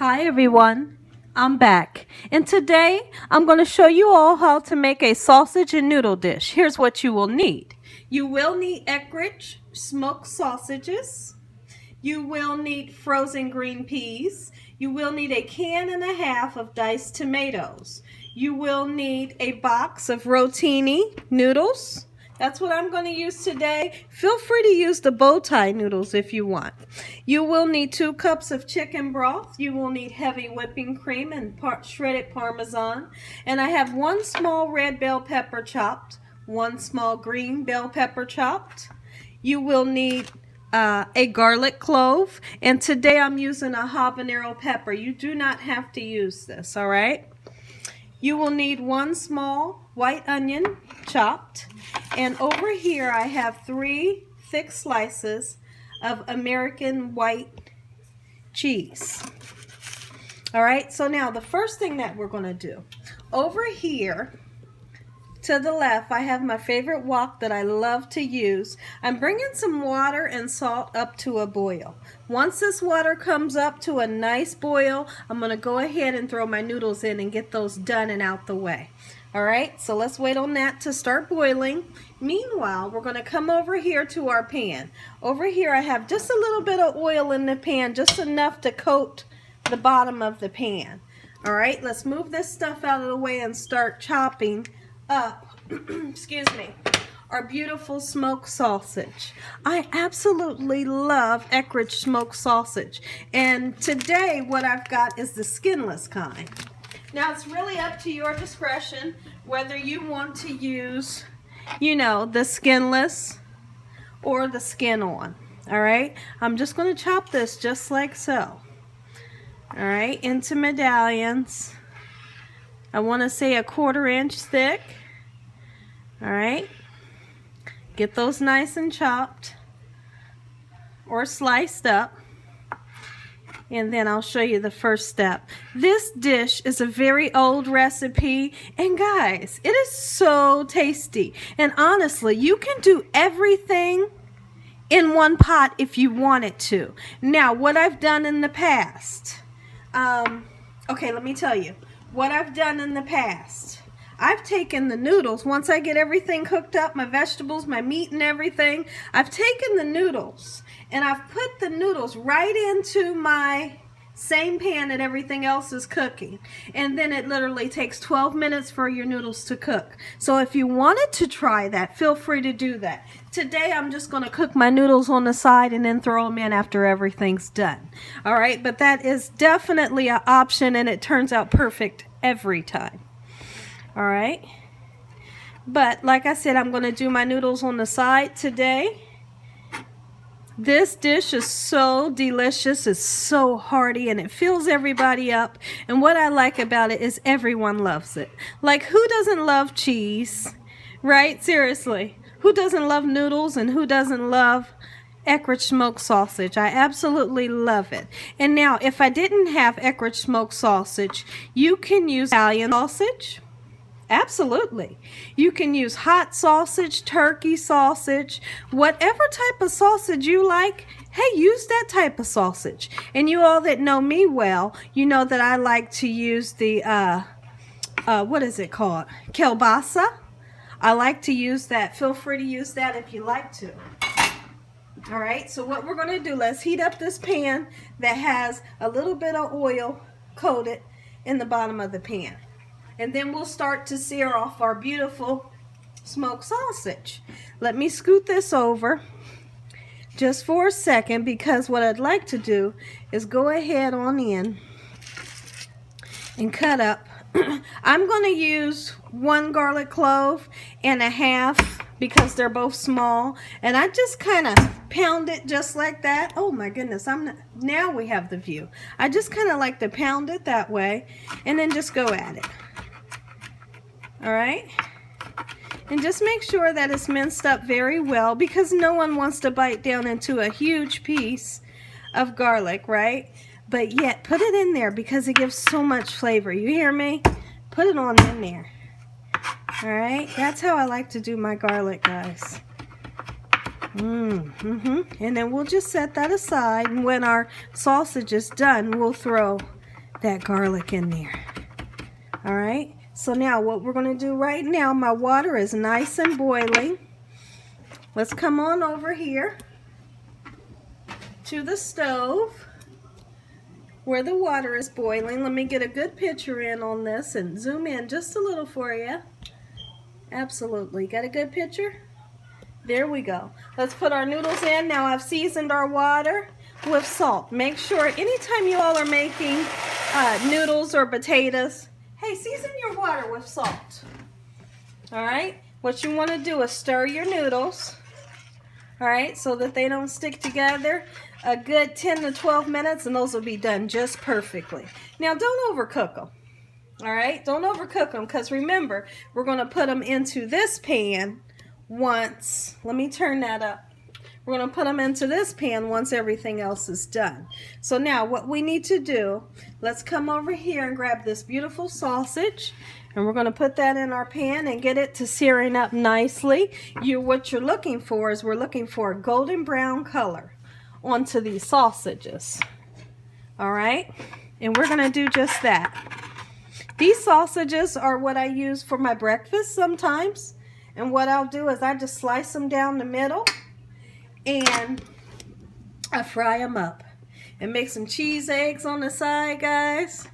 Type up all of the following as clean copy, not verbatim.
Hi everyone, I'm back, and today I'm going to show you all how to make a sausage and noodle dish. Here's what you will need. You will need Echrich smoked sausages. You will need frozen green peas. You will need a can and a half of diced tomatoes. You will need a box of Rotini noodles. That's what I'm going to use today. Feel free to use the bow tie noodles if you want. You will need 2 cups of chicken broth. You will need heavy whipping cream and shredded Parmesan. And I have 1 small red bell pepper chopped, 1 small green bell pepper chopped. You will need a garlic clove, and today I'm using a habanero pepper. You do not have to use this, all right? You will need 1 small white onion chopped, and over here I have 3 thick slices of American white cheese. All right, so now the first thing that we're going to do, over here to the left, I have my favorite wok that I love to use. I'm bringing some water and salt up to a boil. Once this water comes up to a nice boil, I'm going to go ahead and throw my noodles in and get those done and out the way. All right, so let's wait on that to start boiling. Meanwhile, we're going to come over here to our pan. Over here I have just a little bit of oil in the pan, just enough to coat the bottom of the pan. All right, let's move this stuff out of the way and start chopping up excuse me, our beautiful smoked sausage. I absolutely love Echrich smoked sausage, and today what I've got is the skinless kind. Now it's really up to your discretion whether you want to use, the skinless or the skin on. All right, I'm just going to chop this just like so. All right, into medallions. I want to say a 1/4 inch thick. All right, get those nice and chopped or sliced up, and then I'll show you the first step. This dish is a very old recipe, and guys, it is so tasty. And honestly, you can do everything in one pot if you wanted to. Now, what I've done in the past, okay, let me tell you what I've done in the past. I've taken the noodles, once I get everything cooked up, my vegetables, my meat and everything, I've taken the noodles and I've put the noodles right into my same pan that everything else is cooking. And then it literally takes 12 minutes for your noodles to cook. So if you wanted to try that, feel free to do that. Today I'm just going to cook my noodles on the side and then throw them in after everything's done. All right, but that is definitely an option, and it turns out perfect every time. All right, but like I said, I'm going to do my noodles on the side today. This dish is so delicious, it's so hearty, and it fills everybody up. And what I like about it is everyone loves it. Like, who doesn't love cheese, right? Seriously, who doesn't love noodles, and who doesn't love Echrich smoked sausage? I absolutely love it. And now, if I didn't have Echrich smoked sausage, you can use Italian sausage. Absolutely. You can use hot sausage, turkey sausage, whatever type of sausage you like. Hey, use that type of sausage. And you all that know me well, you know that I like to use the, what is it called? Kielbasa. I like to use that. Feel free to use that if you like to. All right, so what we're going to do, let's heat up this pan that has a little bit of oil coated in the bottom of the pan. And then we'll start to sear off our beautiful smoked sausage. Let me scoot this over just for a second, because what I'd like to do is go ahead on in and cut up. I'm going to use 1 garlic clove and a half because they're both small. And I just kind of pound it just like that. Oh my goodness, now we have the view. I just kind of like to pound it that way and then just go at it. All right, and just make sure that it's minced up very well, because no one wants to bite down into a huge piece of garlic, right? But yet put it in there because it gives so much flavor. You hear me? Put it on in there. All right, that's how I like to do my garlic, guys. And then we'll just set that aside, and when our sausage is done, we'll throw that garlic in there. All right, so now what we're going to do right now, my water is nice and boiling. Let's come on over here to the stove where the water is boiling. Let me get a good picture in on this and zoom in just a little for you. Absolutely. Got a good picture? There we go. Let's put our noodles in. Now I've seasoned our water with salt. Make sure anytime you all are making noodles or potatoes, hey, season your water with salt. All right? What you want to do is stir your noodles, all right, so that they don't stick together. A good 10 to 12 minutes and those will be done just perfectly. Now don't overcook them. All right, don't overcook them because remember, we're going to put them into this pan once. Let me turn that up. We're going to put them into this pan once everything else is done. So now what we need to do, let's come over here and grab this beautiful sausage. And we're going to put that in our pan and get it to searing up nicely. What you're looking for is we're looking for a golden brown color onto these sausages. All right, and we're going to do just that. These sausages are what I use for my breakfast sometimes. And what I'll do is I just slice them down the middle and I fry them up. And make some cheese eggs on the side, guys.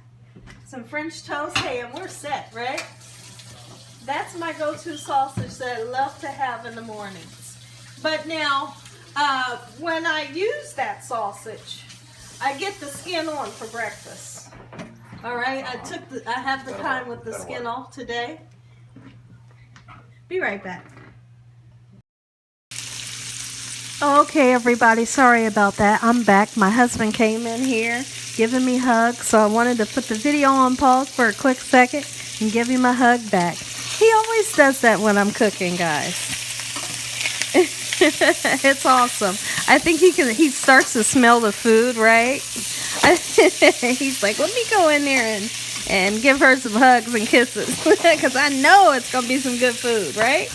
Some French toast. Hey, and we're set, right? That's my go-to sausage that I love to have in the mornings. But now, when I use that sausage, I get the skin on for breakfast. All right, I have the kind with the skin off today. Be right back. Okay, everybody, sorry about that. I'm back. My husband came in here giving me hugs, so I wanted to put the video on pause for a quick second and give him a hug back. He always does that when I'm cooking, guys. It's awesome. I think he starts to smell the food, right? He's like, let me go in there and give her some hugs and kisses because I know it's going to be some good food, right?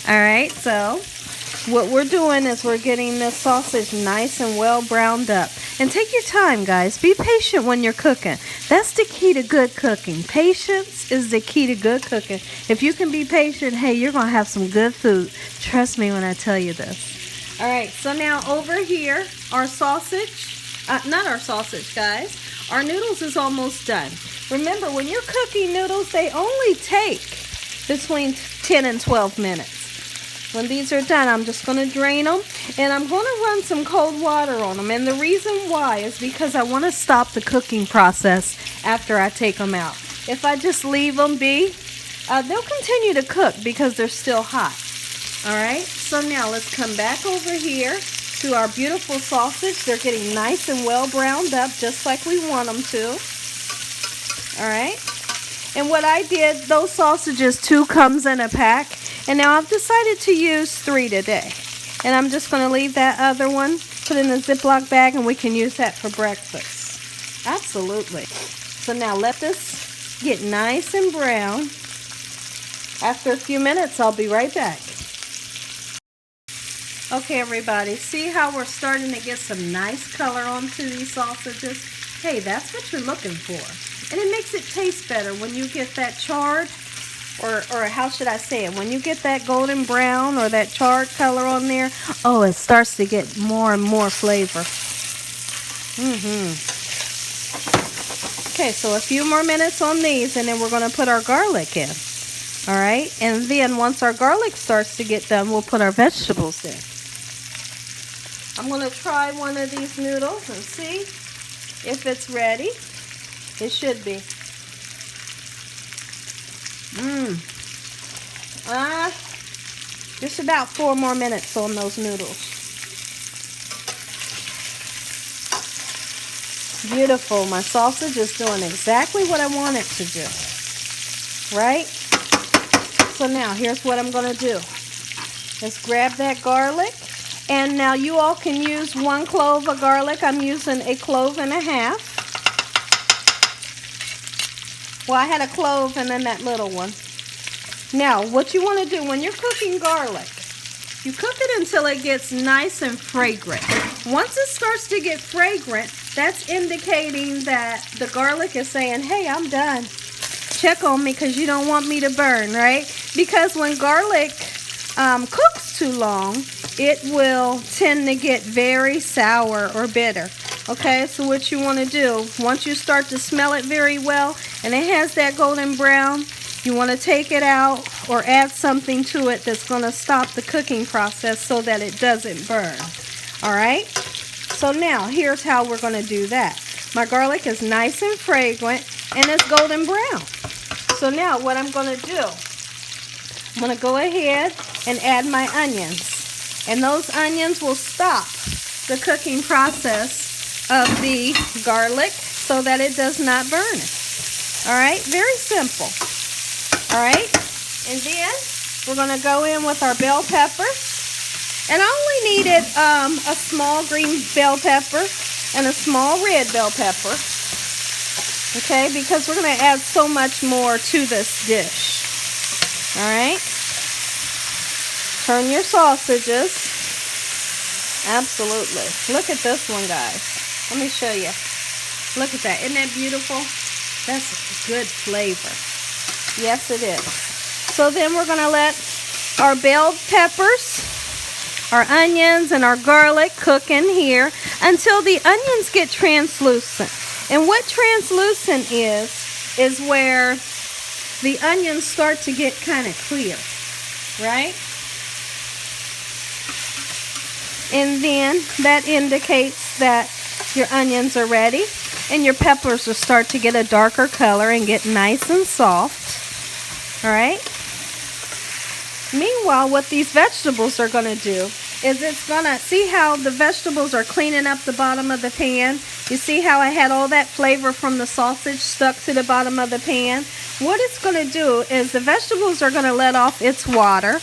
All right, so what we're doing is we're getting this sausage nice and well browned up. And take your time, guys. Be patient when you're cooking. That's the key to good cooking. Patience is the key to good cooking. If you can be patient, hey, you're going to have some good food. Trust me when I tell you this. All right, so now over here, our sausage, not our sausage, guys. Our noodles is almost done. Remember, when you're cooking noodles, they only take between 10 and 12 minutes. When these are done, I'm just going to drain them, and I'm going to run some cold water on them. And the reason why is because I want to stop the cooking process after I take them out. If I just leave them be, they'll continue to cook because they're still hot. All right, so now let's come back over here to our beautiful sausage. They're getting nice and well browned up, just like we want them to. All right, and what I did, those sausages, 2 comes in a pack. And now I've decided to use 3 today. And I'm just going to leave that other one, put it in a Ziploc bag, and we can use that for breakfast. Absolutely. So now let this get nice and brown. After a few minutes, I'll be right back. Okay, everybody, see how we're starting to get some nice color onto these sausages? Hey, that's what you're looking for. And it makes it taste better when you get that charred, or how should I say it? When you get that golden brown or that charred color on there, oh, it starts to get more and more flavor. Okay, so a few more minutes on these, and then we're going to put our garlic in. All right, and then once our garlic starts to get done, we'll put our vegetables in. I'm going to try one of these noodles and see if it's ready. It should be. Just about 4 more minutes on those noodles. Beautiful. My sausage is doing exactly what I want it to do. Right? So now here's what I'm going to do. Let's grab that garlic. And now you all can use 1 clove of garlic. I'm using a clove and a half. Well, I had a clove and then that little one. Now, what you want to do when you're cooking garlic, you cook it until it gets nice and fragrant. Once it starts to get fragrant, that's indicating that the garlic is saying, hey, I'm done. Check on me because you don't want me to burn, right? Because when garlic cooks too long, it will tend to get very sour or bitter. Okay, so what you want to do, once you start to smell it very well and it has that golden brown, you want to take it out or add something to it that's going to stop the cooking process so that it doesn't burn. All right, so now here's how we're going to do that. My garlic is nice and fragrant and it's golden brown. So now what I'm going to do, I'm going to go ahead and add my onions. And those onions will stop the cooking process of the garlic so that it does not burn it. All right, very simple. All right, and then we're going to go in with our bell pepper. And I only needed a small green bell pepper and a small red bell pepper. Okay, because we're going to add so much more to this dish. All right. Turn your sausages. Absolutely. Look at this one, guys. Let me show you. Look at that. Isn't that beautiful? That's good flavor. Yes, it is. So then we're going to let our bell peppers, our onions, and our garlic cook in here until the onions get translucent. And what translucent is where the onions start to get kind of clear, right? And then that indicates that your onions are ready and your peppers will start to get a darker color and get nice and soft. All right. Meanwhile, what these vegetables are going to do is it's going to, see how the vegetables are cleaning up the bottom of the pan? You see how I had all that flavor from the sausage stuck to the bottom of the pan? What it's going to do is the vegetables are going to let off its water,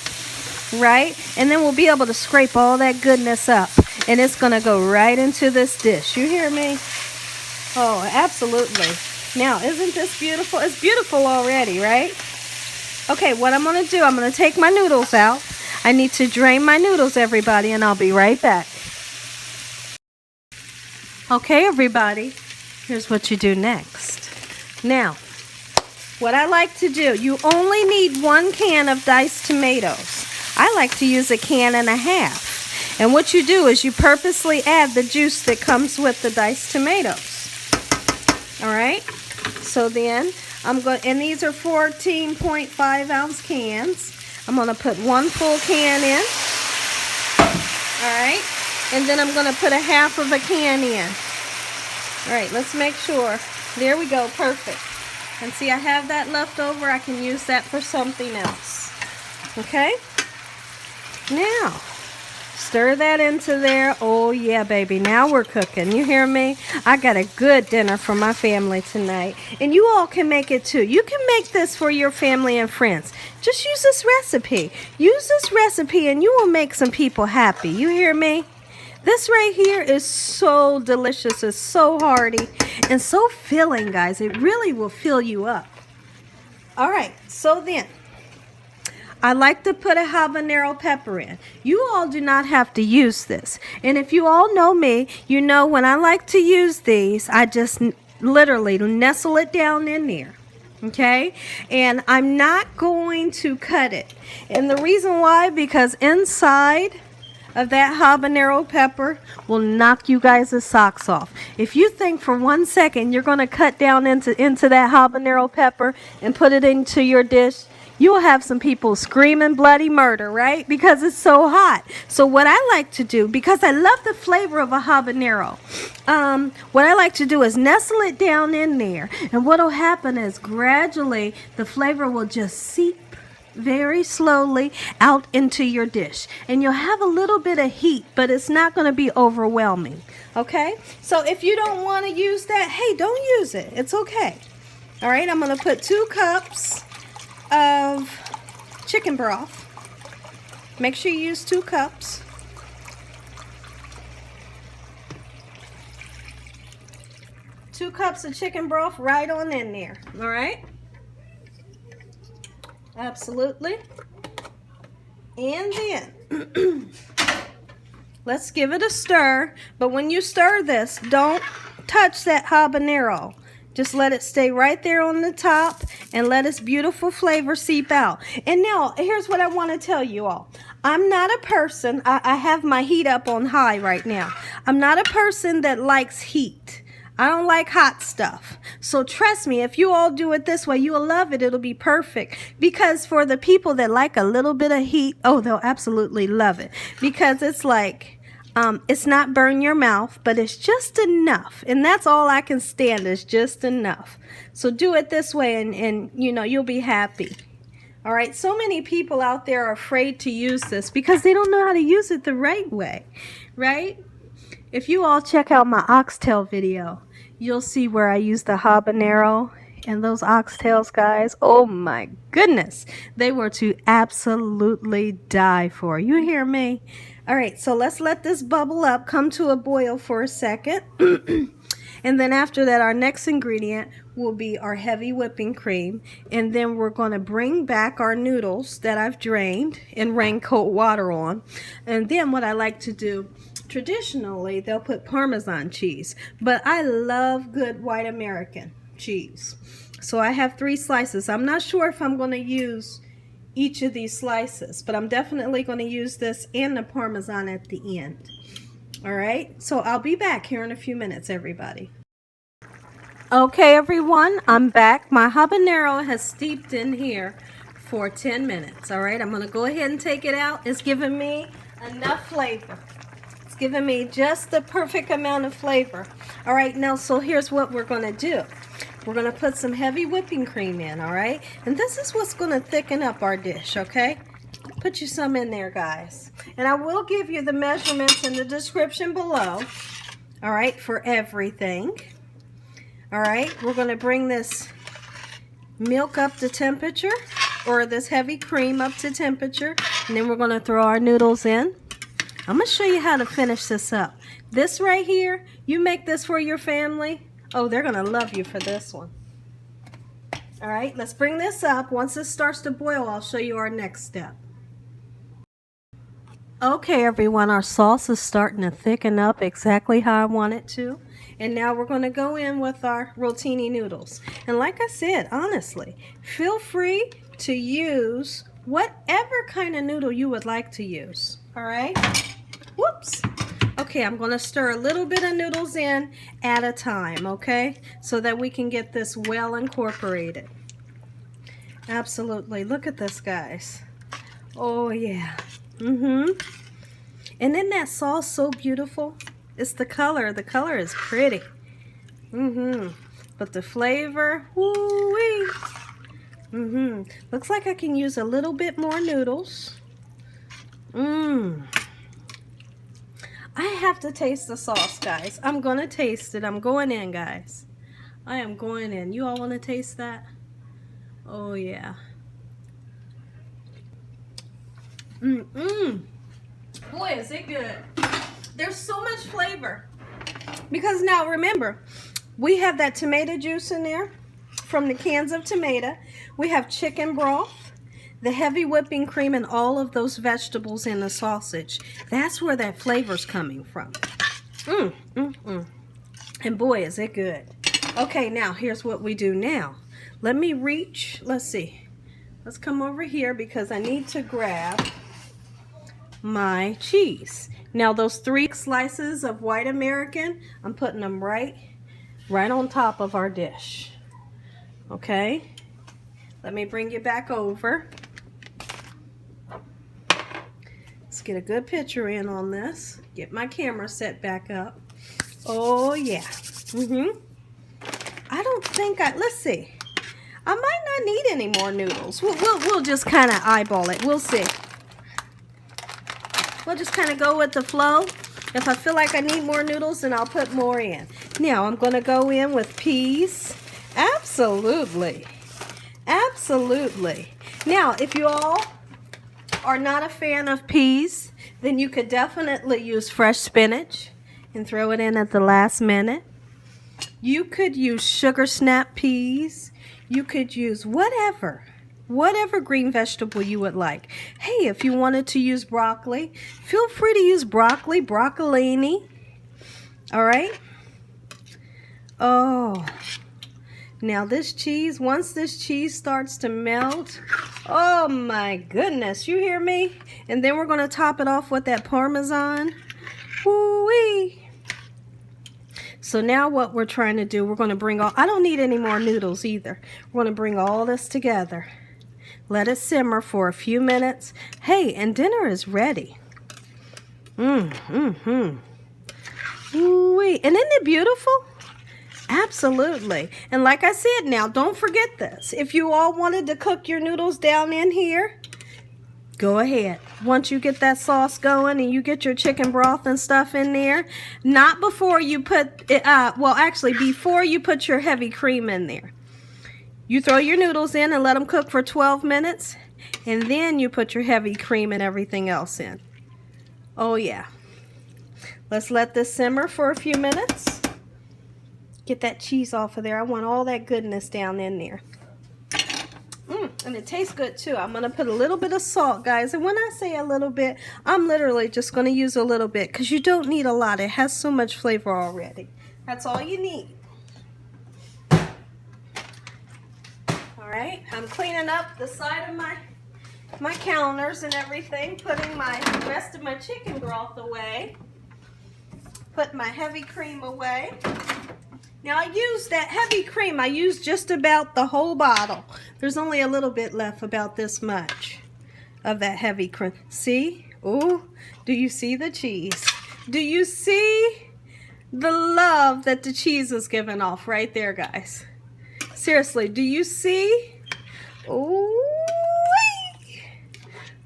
right? And then we'll be able to scrape all that goodness up. And it's going to go right into this dish. You hear me? Oh, absolutely. Now, isn't this beautiful? It's beautiful already, right? Okay, what I'm going to do, I'm going to take my noodles out. I need to drain my noodles, everybody, and I'll be right back. Okay, everybody, here's what you do next. Now, what I like to do, you only need 1 can of diced tomatoes. I like to use 1.5 cans. And what you do is you purposely add the juice that comes with the diced tomatoes. All right? So then, I'm going, and these are 14.5 ounce cans. I'm going to put 1 full can in. All right? And then I'm going to put 1/2 can in. All right, let's make sure. There we go, perfect. And see, I have that left over. I can use that for something else. Okay? Now, stir that into there. Oh, yeah, baby. Now we're cooking. You hear me? I got a good dinner for my family tonight. And you all can make it too. You can make this for your family and friends. Just use this recipe. Use this recipe and you will make some people happy. You hear me? This right here is so delicious. It's so hearty and so filling, guys. It really will fill you up. All right, so then I like to put a habanero pepper in. You all do not have to use this. And if you all know me, you know when I like to use these, I just literally nestle it down in there. Okay? And I'm not going to cut it. And the reason why, because inside of that habanero pepper will knock you guys' socks off. If you think for 1 second you're going to cut down into that habanero pepper and put it into your dish, you'll have some people screaming bloody murder, right? Because it's so hot. So what I like to do, because I love the flavor of a habanero, what I like to do is nestle it down in there. And what will happen is gradually the flavor will just seep very slowly out into your dish. And you'll have a little bit of heat, but it's not going to be overwhelming. Okay? So if you don't want to use that, hey, don't use it. It's okay. All right, I'm going to put 2 cups of chicken broth. Make sure you use 2 cups. Two cups of chicken broth right on in there. All right? Absolutely. And then let's give it a stir. But when you stir this, don't touch that habanero. Just let it stay right there on the top and let its beautiful flavor seep out. And now, here's what I want to tell you all. I'm not a person, I have my heat up on high right now. I'm not a person that likes heat. I don't like hot stuff. So trust me, if you all do it this way, you will love it. It'll be perfect. Because for the people that like a little bit of heat, oh, they'll absolutely love it. Because it's like, it's not burn your mouth, but it's just enough. And that's all I can stand is just enough. So do it this way and you know, you'll be happy. All right, so many people out there are afraid to use this because they don't know how to use it the right way, right? If you all check out my oxtail video, you'll see where I use the habanero and those oxtails, guys. Oh my goodness, they were to absolutely die for. You hear me? All right, so let's let this bubble up, come to a boil for a second. And then after that, our next ingredient will be our heavy whipping cream. And then we're going to bring back our noodles that I've drained and ran cold water on. And then what I like to do, traditionally, they'll put Parmesan cheese. But I love good white American cheese. So I have 3 slices. I'm not sure if I'm going to use each of these slices, but I'm definitely going to use this and the Parmesan at the end. All right, so I'll be back here in a few minutes, everybody. Okay, everyone, I'm back. My habanero has steeped in here for 10 minutes. All right, I'm going to go ahead and take it out. It's giving me enough flavor. It's giving me just the perfect amount of flavor. All right, now, so here's what we're going to do. We're going to put some heavy whipping cream in, all right? And this is what's going to thicken up our dish, okay? Put you some in there, guys. And I will give you the measurements in the description below, all right, for everything. All right, we're going to bring this milk up to temperature, or this heavy cream up to temperature, and then we're going to throw our noodles in. I'm going to show you how to finish this up. This right here, you make this for your family. Oh, they're going to love you for this one. All right, let's bring this up. Once this starts to boil, I'll show you our next step. Okay, everyone, our sauce is starting to thicken up exactly how I want it to. And now we're going to go in with our rotini noodles. And like I said, honestly, feel free to use whatever kind of noodle you would like to use. All right? Whoops. Okay, I'm going to stir a little bit of noodles in at a time, okay? So that we can get this well incorporated. Absolutely. Look at this, guys. Oh, yeah. And isn't that sauce so beautiful? It's the color. The color is pretty. But the flavor, woo-wee. Looks like I can use a little bit more noodles. I have to taste the sauce, guys. I'm going to taste it. I'm going in, guys. I am going in. You all want to taste that? Oh, yeah. Boy, is it good. There's so much flavor. Because now, remember, we have that tomato juice in there from the cans of tomato. We have chicken broth, the heavy whipping cream, and all of those vegetables in the sausage. That's where that flavor's coming from. And boy, is it good. Okay, now, here's what we do now. Let me reach, let's see. Let's come over here because I need to grab my cheese. Now those 3 slices of white American, I'm putting them right on top of our dish. Okay, let me bring you back over. Let's get a good picture in on this. Get my camera set back up. Oh yeah. I don't think let's see. I might not need any more noodles. We'll just kind of eyeball it. We'll see. We'll just kind of go with the flow. If I feel like I need more noodles, then I'll put more in. Now, I'm going to go in with peas. Absolutely. Absolutely. Now, if you all are not a fan of peas, then you could definitely use fresh spinach and throw it in at the last minute. You could use sugar snap peas. You could use whatever green vegetable you would like. Hey, if you wanted to use broccoli, feel free to use broccoli, broccolini. All right? Oh, now this cheese, once this cheese starts to melt, oh my goodness, you hear me? And then we're going to top it off with that Parmesan. Woo-wee. So now what we're trying to do, we're going to bring all, I don't need any more noodles either. We're going to bring all this together. Let it simmer for a few minutes. Hey, and dinner is ready. Ooh-wee. And isn't it beautiful? Absolutely. And like I said, now don't forget this. If you all wanted to cook your noodles down in here, go ahead. Once you get that sauce going and you get your chicken broth and stuff in there, not before you put it, well, actually before you put your heavy cream in there. You throw your noodles in and let them cook for 12 minutes, and then you put your heavy cream and everything else in. Oh yeah. Let's let this simmer for a few minutes. Get that cheese off of there. I want all that goodness down in there. And it tastes good too. I'm going to put a little bit of salt, guys. And when I say a little bit, I'm literally just going to use a little bit because you don't need a lot. It has so much flavor already. That's all you need. Alright, I'm cleaning up the side of my counters and everything. Putting my rest of my chicken broth away. Put my heavy cream away. Now I used that heavy cream. I used just about the whole bottle. There's only a little bit left, about this much of that heavy cream. See? Ooh, do you see the cheese? Do you see the love that the cheese is giving off right there, guys? Seriously, do you see? Ooh-wee.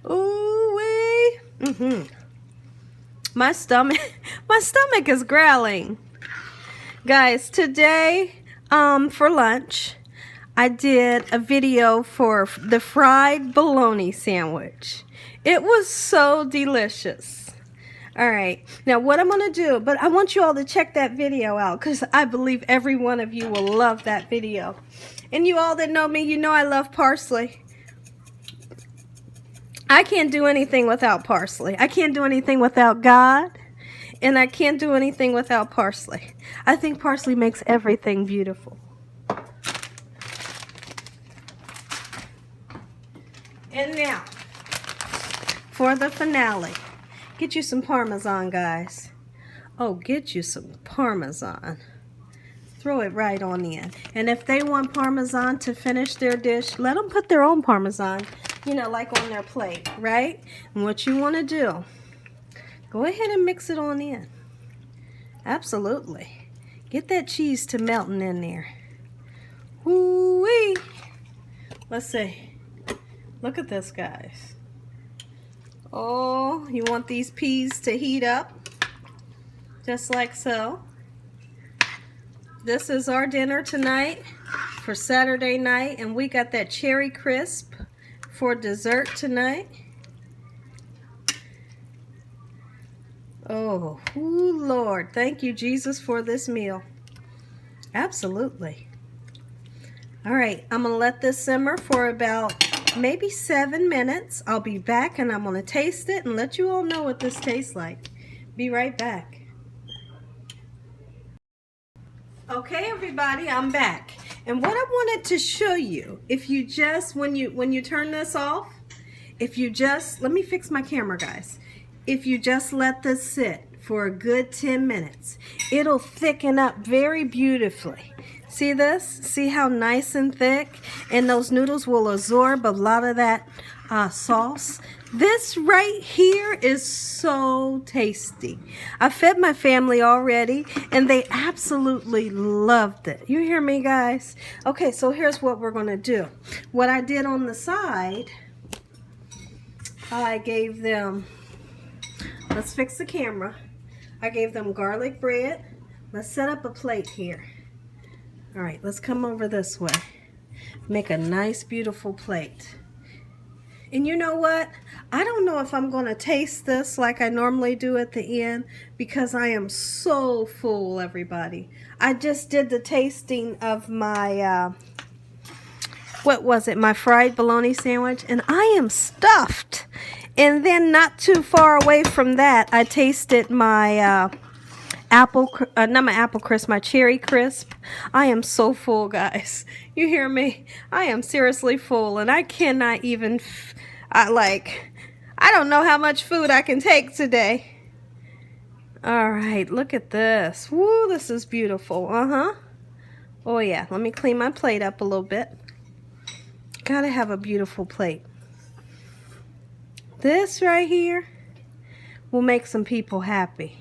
Ooh-wee. My stomach is growling. Guys, today for lunch, I did a video for the fried bologna sandwich. It was so delicious. All right, now what I'm going to do, but I want you all to check that video out because I believe every one of you will love that video. And you all that know me, you know I love parsley. I can't do anything without parsley. I can't do anything without God. And I can't do anything without parsley. I think parsley makes everything beautiful. And now, for the finale, get you some Parmesan, guys. Oh, get you some Parmesan. Throw it right on in. And if they want Parmesan to finish their dish, let them put their own Parmesan, you know, like on their plate, right? And what you want to do, go ahead and mix it on in. Absolutely. Get that cheese to melting in there. Woo-wee. Let's see. Look at this, guys. Oh, you want these peas to heat up. Just like so. This is our dinner tonight for Saturday night. And we got that cherry crisp for dessert tonight. Oh, ooh, Lord, thank you, Jesus, for this meal. Absolutely. All right, I'm going to let this simmer for about maybe 7 minutes. I'll be back and I'm going to taste it and let you all know what this tastes like. Be right back. Okay, everybody, I'm back. And what I wanted to show you, if you just, when you turn this off, if you just, let me fix my camera, guys. If you just let this sit for a good 10 minutes, it'll thicken up very beautifully. See this? See how nice and thick? And those noodles will absorb a lot of that sauce. This right here is so tasty. I fed my family already and they absolutely loved it. You hear me, guys? Okay, so here's what we're going to do. What I did on the side, I gave them, let's fix the camera. I gave them garlic bread. Let's set up a plate here. All right, let's come over this way. Make a nice, beautiful plate. And you know what? I don't know if I'm going to taste this like I normally do at the end because I am so full, everybody. I just did the tasting of my, what was it? My fried bologna sandwich. And I am stuffed. And then not too far away from that, I tasted my not my apple crisp, my cherry crisp. I am so full, guys. You hear me? I am seriously full, and I cannot even, I don't know how much food I can take today. All right, look at this. Woo, this is beautiful. Oh yeah, let me clean my plate up a little bit. Gotta have a beautiful plate. This right here will make some people happy.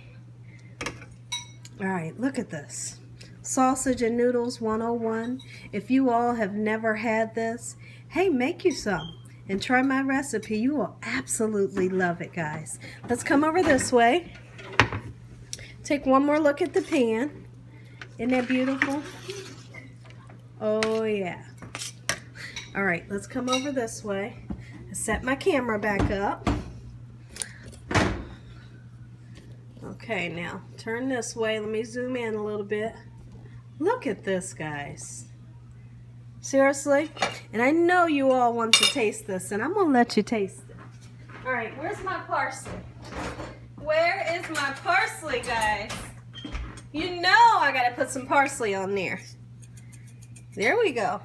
All right, look at this. Sausage and noodles 101. If you all have never had this, hey, make you some and try my recipe. You will absolutely love it, guys. Let's come over this way. Take one more look at the pan. Isn't that beautiful? Oh, yeah. All right, let's come over this way. Set my camera back up. Okay, now turn this way. Let me zoom in a little bit. Look at this, guys. Seriously? And I know you all want to taste this, and I'm going to let you taste it. All right, where's my parsley? Where is my parsley, guys? You know I got to put some parsley on there. There we go.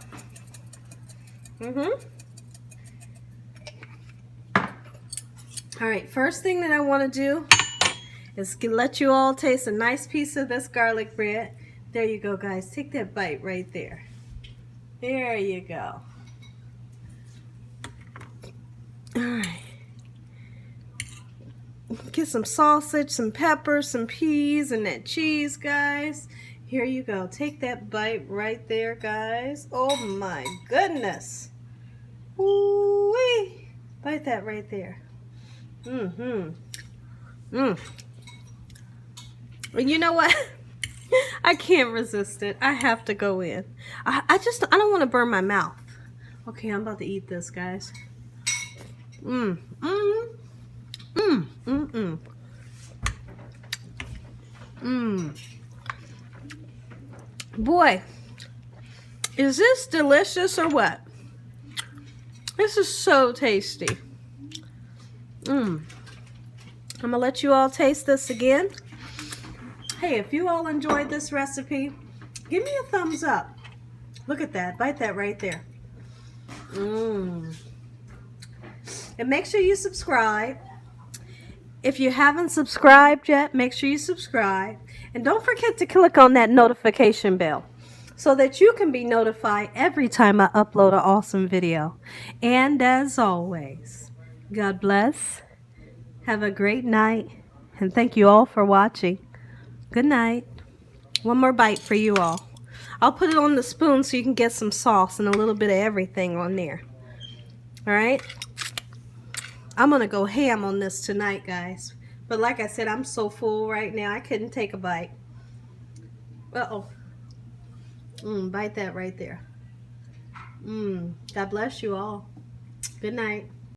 All right, first thing that I want to do is let you all taste a nice piece of this garlic bread. There you go, guys. Take that bite right there. There you go. All right. Get some sausage, some peppers, some peas, and that cheese, guys. Here you go. Take that bite right there, guys. Oh my goodness. Ooh-wee. Bite that right there. And you know what? I can't resist it. I have to go in. I don't want to burn my mouth. Okay, I'm about to eat this, guys. Boy, is this delicious or what? This is so tasty. I'm gonna let you all taste this again. Hey, if you all enjoyed this recipe, give me a thumbs up. Look at that. Bite that right there. And make sure you subscribe. If you haven't subscribed yet, make sure you subscribe. And don't forget to click on that notification bell so that you can be notified every time I upload an awesome video. And as always, God bless. Have a great night. And thank you all for watching. Good night. One more bite for you all. I'll put it on the spoon so you can get some sauce and a little bit of everything on there. All right? I'm going to go ham on this tonight, guys. But like I said, I'm so full right now, I couldn't take a bite. Uh-oh. Bite that right there. God bless you all. Good night.